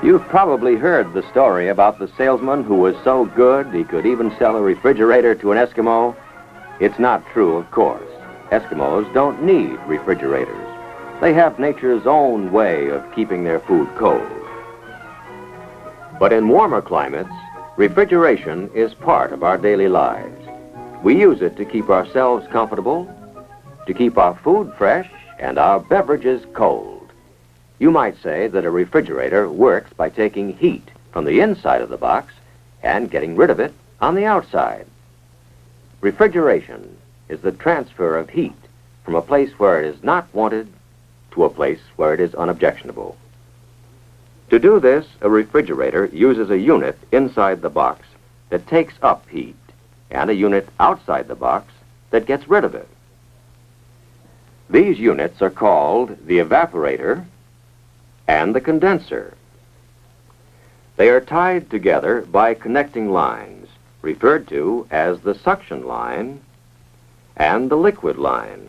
You've probably heard the story about the salesman who was so good he could even sell a refrigerator to an Eskimo. It's not true, of course. Eskimos don't need refrigerators. They have nature's own way of keeping their food cold. But in warmer climates, refrigeration is part of our daily lives. We use it to keep ourselves comfortable, to keep our food fresh, and our beverages cold. You might say that a refrigerator works by taking heat from the inside of the box and getting rid of it on the outside. Refrigeration is the transfer of heat from a place where it is not wanted to a place where it is unobjectionable. To do this, a refrigerator uses a unit inside the box that takes up heat and a unit outside the box that gets rid of it. These units are called the evaporator and the condenser. They are tied together by connecting lines, referred to as the suction line and the liquid line.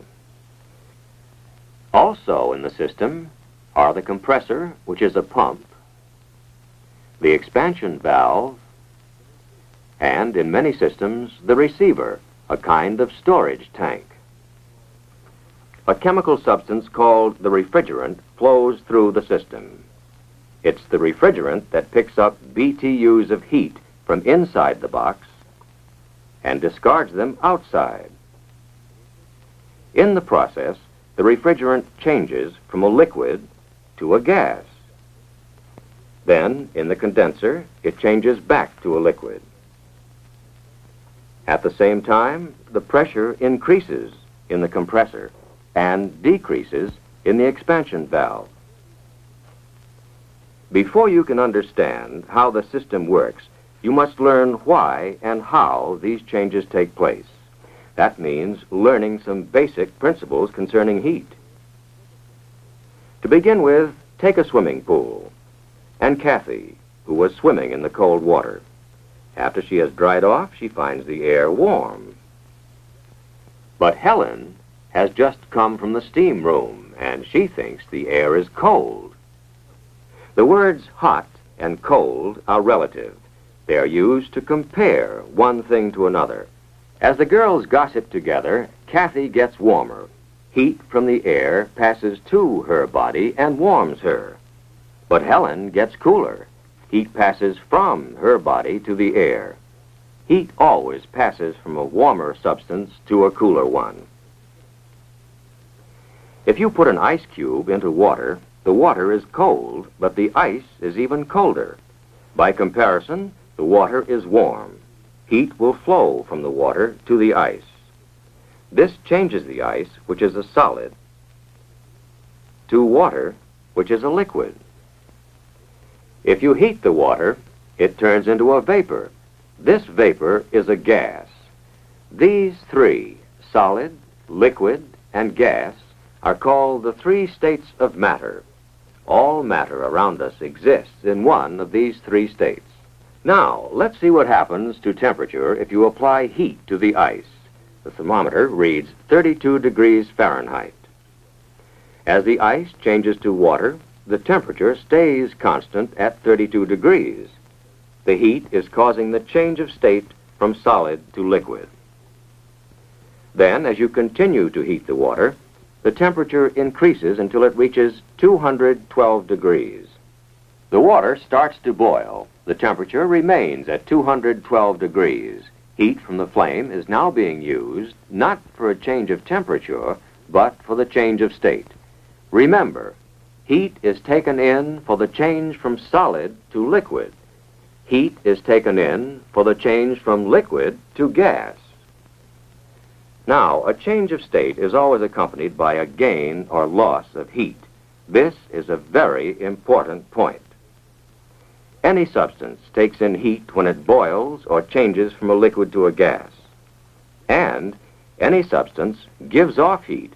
Also in the system are the compressor, which is a pump, the expansion valve, and in many systems, the receiver, a kind of storage tank. A chemical substance called the refrigerant flows through the system. It's the refrigerant that picks up BTUs of heat from inside the box and discards them outside. In the process, the refrigerant changes from a liquid to a gas. Then, in the condenser, it changes back to a liquid. At the same time, the pressure increases in the compressor and decreases in the expansion valve. Before you can understand how the system works, you must learn why and how these changes take place. That means learning some basic principles concerning heat. To begin with, take a swimming pool, and Kathy, who was swimming in the cold water. After she has dried off, she finds the air warm. But Helen has just come from the steam room, and she thinks the air is cold. The words hot and cold are relative. They are used to compare one thing to another. As the girls gossip together, Kathy gets warmer. Heat from the air passes to her body and warms her. But Helen gets cooler. Heat passes from her body to the air. Heat always passes from a warmer substance to a cooler one. If you put an ice cube into water, the water is cold, but the ice is even colder. By comparison, the water is warm. Heat will flow from the water to the ice. This changes the ice, which is a solid, to water, which is a liquid. If you heat the water, it turns into a vapor. This vapor is a gas. These three, solid, liquid, and gas, are called the three states of matter. All matter around us exists in one of these three states. Now, let's see what happens to temperature if you apply heat to the ice. The thermometer reads 32 degrees Fahrenheit. As the ice changes to water, the temperature stays constant at 32 degrees. The heat is causing the change of state from solid to liquid. Then, as you continue to heat the water, the temperature increases until it reaches 212 degrees. The water starts to boil. The temperature remains at 212 degrees. Heat from the flame is now being used not for a change of temperature, but for the change of state. Remember, heat is taken in for the change from solid to liquid. heat is taken in for the change from liquid to gas. Now, a change of state is always accompanied by a gain or loss of heat. This is a very important point. Any substance takes in heat when it boils or changes from a liquid to a gas. And any substance gives off heat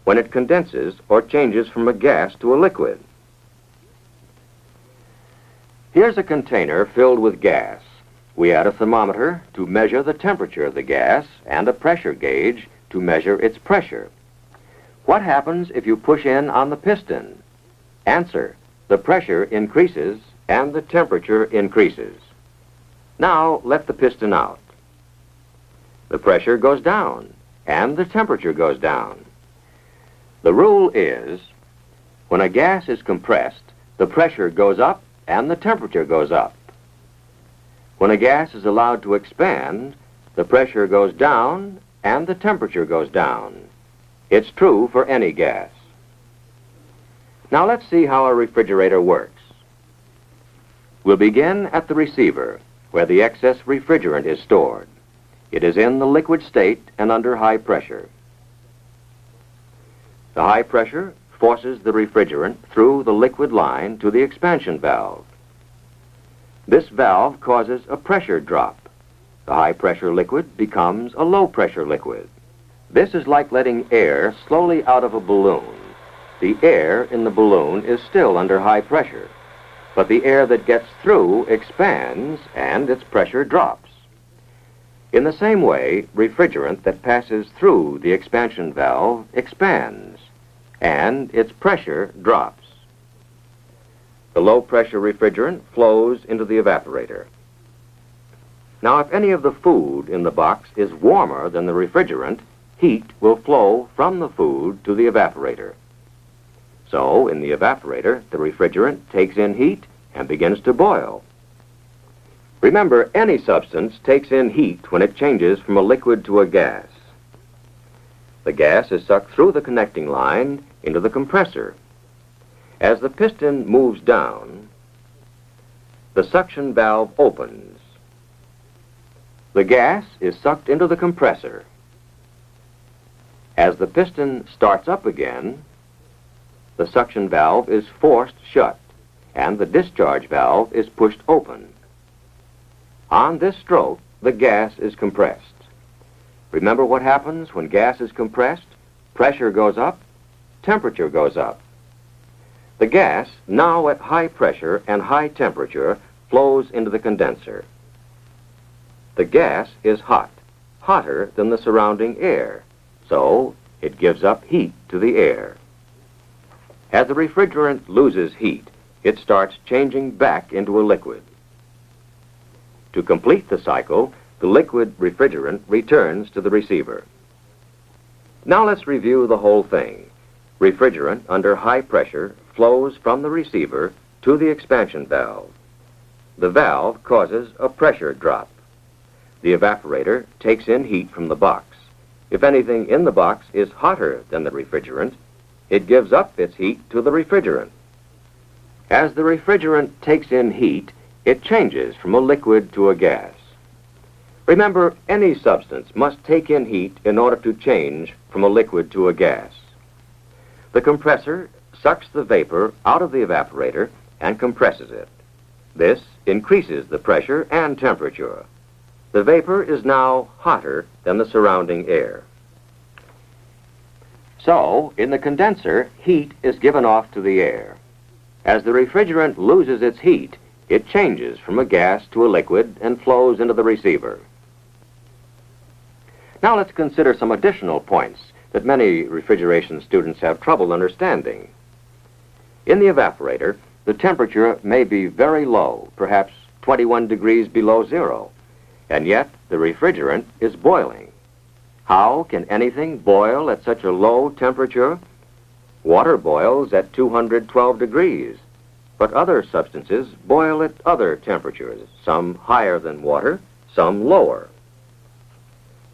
when it condenses or changes from a gas to a liquid. Here's a container filled with gas. We add a thermometer to measure the temperature of the gas and a pressure gauge to measure its pressure. What happens if you push in on the piston? Answer: the pressure increases and the temperature increases. Now let the piston out. The pressure goes down and the temperature goes down. The rule is, when a gas is compressed, the pressure goes up and the temperature goes up. When a gas is allowed to expand, the pressure goes down and the temperature goes down. It's true for any gas. Now let's see how a refrigerator works. We'll begin at the receiver, where the excess refrigerant is stored. It is in the liquid state and under high pressure. The high pressure forces the refrigerant through the liquid line to the expansion valve. This valve causes a pressure drop. The high-pressure liquid becomes a low-pressure liquid. This is like letting air slowly out of a balloon. The air in the balloon is still under high pressure, but the air that gets through expands and its pressure drops. In the same way, refrigerant that passes through the expansion valve expands, and its pressure drops. The low-pressure refrigerant flows into the evaporator. Now, if any of the food in the box is warmer than the refrigerant, heat will flow from the food to the evaporator. So, in the evaporator, the refrigerant takes in heat and begins to boil. Remember, any substance takes in heat when it changes from a liquid to a gas. The gas is sucked through the connecting line into the compressor. As the piston moves down, the suction valve opens. The gas is sucked into the compressor. As the piston starts up again, the suction valve is forced shut, and the discharge valve is pushed open. On this stroke, the gas is compressed. Remember what happens when gas is compressed? Pressure goes up, temperature goes up. The gas, now at high pressure and high temperature, flows into the condenser. The gas is hot, hotter than the surrounding air, so it gives up heat to the air. As the refrigerant loses heat, it starts changing back into a liquid. To complete the cycle, the liquid refrigerant returns to the receiver. Now let's review the whole thing. Refrigerant under high pressure flows from the receiver to the expansion valve. The valve causes a pressure drop. The evaporator takes in heat from the box. If anything in the box is hotter than the refrigerant, it gives up its heat to the refrigerant. As the refrigerant takes in heat, it changes from a liquid to a gas. Remember, any substance must take in heat in order to change from a liquid to a gas. The compressor sucks the vapor out of the evaporator and compresses it. This increases the pressure and temperature. The vapor is now hotter than the surrounding air. So, in the condenser, heat is given off to the air. As the refrigerant loses its heat, it changes from a gas to a liquid and flows into the receiver. Now let's consider some additional points that many refrigeration students have trouble understanding. In the evaporator, the temperature may be very low, perhaps 21 degrees below zero, and yet the refrigerant is boiling. How can anything boil at such a low temperature? Water boils at 212 degrees, but other substances boil at other temperatures, some higher than water, some lower.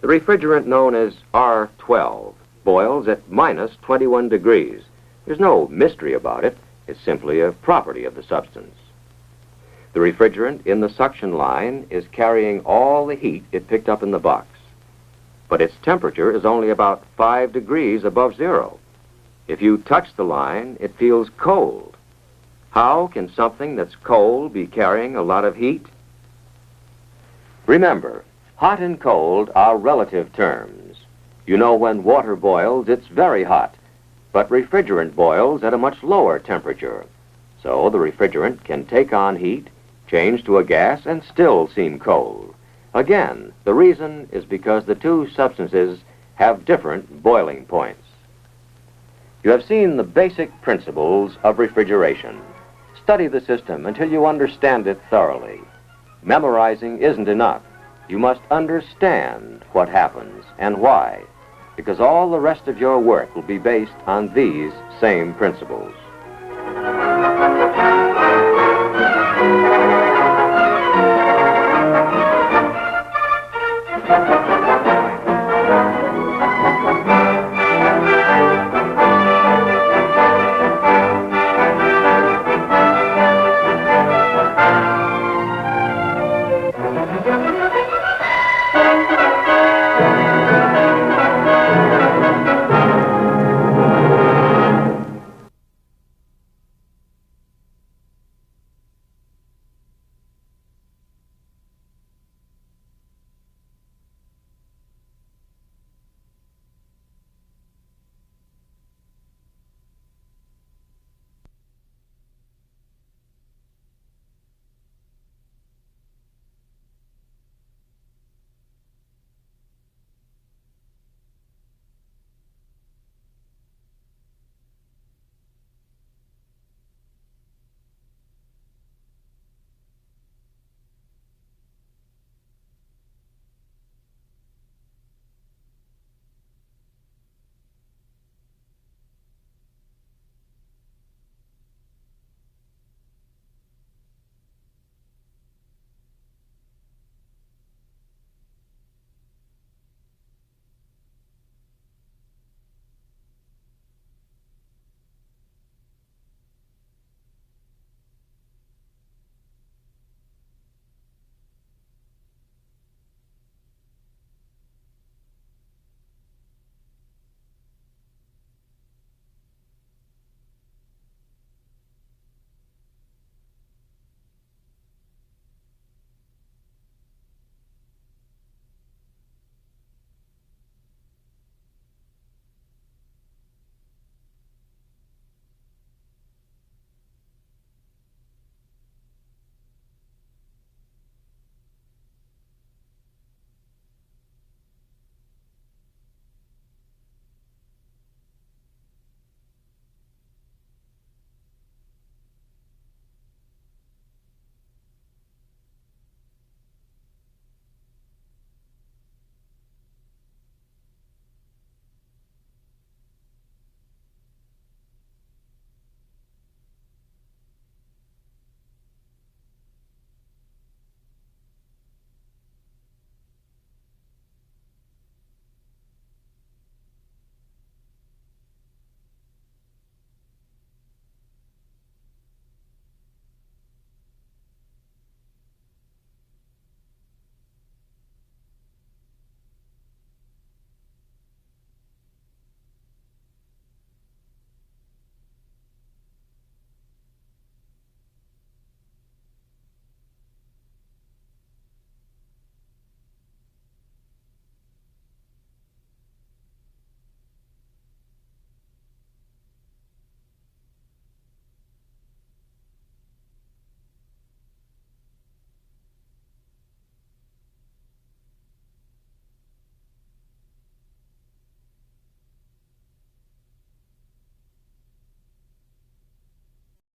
The refrigerant known as R12 boils at minus 21 degrees. There's no mystery about it. It's simply a property of the substance. The refrigerant in the suction line is carrying all the heat it picked up in the box, but its temperature is only about 5 degrees above zero. If you touch the line, it feels cold. How can something that's cold be carrying a lot of heat? Remember, hot and cold are relative terms. You know, when water boils, it's very hot, but refrigerant boils at a much lower temperature. So the refrigerant can take on heat, change to a gas, and still seem cold. Again, the reason is because the two substances have different boiling points. You have seen the basic principles of refrigeration. Study the system until you understand it thoroughly. Memorizing isn't enough. You must understand what happens and why, because all the rest of your work will be based on these same principles.